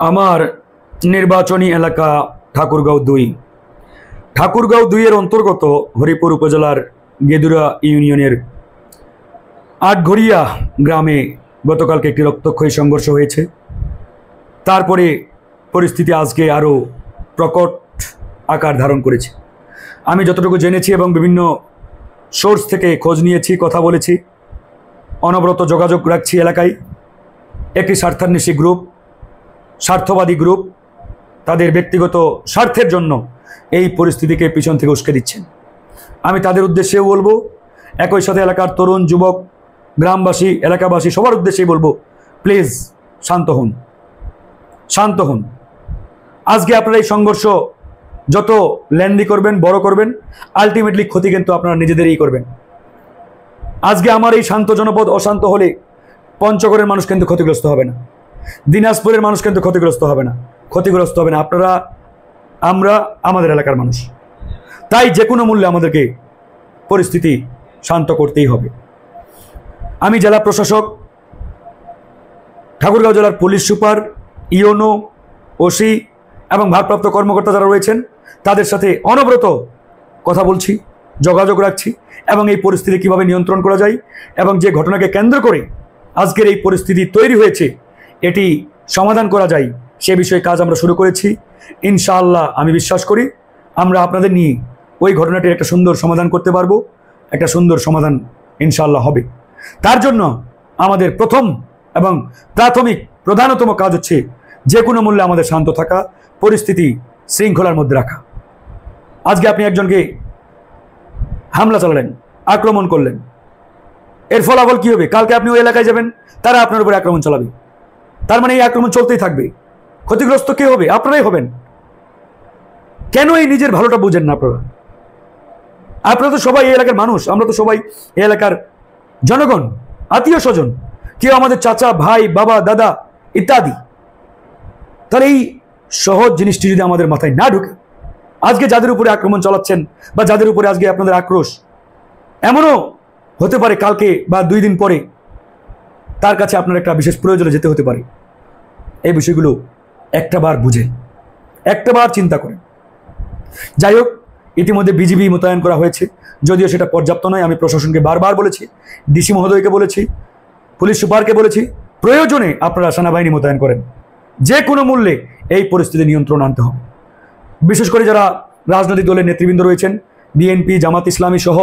আমার নির্বাচনী এলাকা ঠাকুরগাঁও 2 এর অন্তর্গত হরিপুর উপজেলার গেদুরা ইউনিয়নের আটঘরিয়া গ্রামে গতকালকে একটি রক্তক্ষয়ী সংঘর্ষ হয়েছে। তারপরে পরিস্থিতি আজকে আরও প্রকট আকার ধারণ করেছে। আমি যতটুকু জেনেছি এবং বিভিন্ন সোর্স থেকে খোঁজ নিয়েছি, কথা বলেছি, অনবরত যোগাযোগ রাখছি, এলাকায় একটি স্বার্থান্বেষী গ্রুপ, স্বার্থবাদী গ্রুপ তাদের ব্যক্তিগত স্বার্থের জন্য এই পরিস্থিতিকে পিছন থেকে উস্কে দিচ্ছেন। আমি তাদের উদ্দেশ্যেও বলবো, একই সাথে এলাকার তরুণ, যুবক, গ্রামবাসী, এলাকাবাসী সবার উদ্দেশ্যেই বলবো, প্লিজ শান্ত হন। আজকে আপনারা এই সংঘর্ষ যত ল্যান্ডি করবেন, বড় করবেন, আলটিমেটলি ক্ষতি কিন্তু আপনারা নিজেদেরই করবেন। আজকে আমার এই শান্ত জনপদ অশান্ত হলে পঞ্চগড়ের মানুষ কিন্তু ক্ষতিগ্রস্ত হবে না, দিনাজপুরের মানুষ কিন্তু ক্ষতিগ্রস্ত হবে না আপনারা, আমরা, আমাদের এলাকার মানুষ। তাই যে কোনো মূল্যে আমাদেরকে পরিস্থিতি শান্ত করতেই হবে। আমি জেলা প্রশাসক, ঠাকুরগাঁও জেলার পুলিশ সুপার, ইওনো, ওসি এবং ভারপ্রাপ্ত কর্মকর্তা যারা রয়েছেন তাদের সাথে অনবরত কথা বলছি, যোগাযোগ রাখছি এবং এই পরিস্থিতি কিভাবে নিয়ন্ত্রণ করা যায় এবং যে ঘটনাকে কেন্দ্র করে আজকের এই পরিস্থিতি তৈরি হয়েছে এটি সমাধান করা যায় সে বিষয়ে কাজ আমরা শুরু করেছি। ইনশাআল্লাহ আমি বিশ্বাস করি আমরা আপনাদের নিয়ে ওই ঘটনাটির একটা সুন্দর সমাধান করতে পারবো, একটা সুন্দর সমাধান ইনশাআল্লাহ হবে। তার জন্য আমাদের প্রথম এবং প্রাথমিক প্রধানতম কাজ হচ্ছে যে কোনো মূল্যে আমাদের শান্ত থাকা, পরিস্থিতি শৃঙ্খলার মধ্যে রাখা। আজকে আপনি একজনকে হামলা চালালেন, আক্রমণ করলেন, এর ফলাফল কি হবে? কালকে আপনি ওই এলাকায় যাবেন, তারা আপনার উপরে আক্রমণ চালাবে, তার মানে এই আক্রমণ চলতেই থাকবে। ক্ষতিগ্রস্ত কে হবে? আপনারাই হবেন। কেন এই নিজের ভালোটা বুঝেন না আপনারা তো সবাই এই এলাকার মানুষ, আমরা তো সবাই এই এলাকার জনগণ, আত্মীয় স্বজন, কেউ আমাদের চাচা, ভাই, বাবা, দাদা ইত্যাদি। তাহলে এই সহজ জিনিসটি যদি আমাদের মাথায় না ঢুকে, আজকে যাদের উপরে আক্রমণ চালাচ্ছেন বা যাদের উপরে আজকে আপনাদের আক্রোশ, এমনও হতে পারে কালকে বা 2 দিন পরে তার কাছে আপনার একটা বিশেষ প্রয়োজনে যেতে হতে পারে। এই বিষয়গুলো একটাবার বুঝেন, একটাবার চিন্তা করেন। যাই হোক, ইতিমধ্যে বিজিবি মোতায়েন করা হয়েছে, যদিও সেটা পর্যাপ্ত নয়। আমি প্রশাসনকে বারবার বলেছি, ডিসি মহোদয়কে বলেছি, পুলিশ সুপারকে বলেছি, প্রয়োজনে আপনারা সেনাবাহিনী মোতায়েন করেন। যে কোনো মূল্যে এই পরিস্থিতি নিয়ন্ত্রণ আনতে হবে। বিশেষ করে যারা রাজনৈতিক দলের নেতৃবৃন্দ রয়েছেন, বিএনপি, জামাত ইসলামী সহ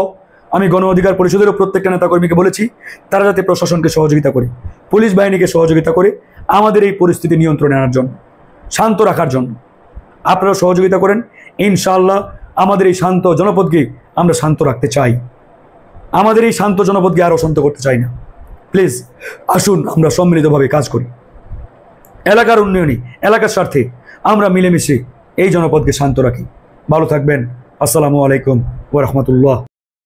আমি গণ অধিকার পরিষদেরও প্রত্যেকটা নেতাকর্মীকে বলেছি তারা যাতে প্রশাসনকে সহযোগিতা করে, পুলিশ বাহিনীকে সহযোগিতা করে আমাদের এই পরিস্থিতি নিয়ন্ত্রণে আনার জন্য, শান্ত রাখার জন্য আপনারা সহযোগিতা করেন। ইনশাআল্লাহ আমাদের এই শান্ত জনপদকে আমরা শান্ত রাখতে চাই, আমাদের এই শান্ত জনপদকে আর অশান্ত করতে চাই না। প্লিজ আসুন আমরা সম্মিলিতভাবে কাজ করি, এলাকার উন্নয়নে, এলাকার স্বার্থে আমরা মিলেমিশে এই জনপদকে শান্ত রাখি। ভালো থাকবেন। আসসালামু আলাইকুম ওয়া রাহমাতুল্লাহ।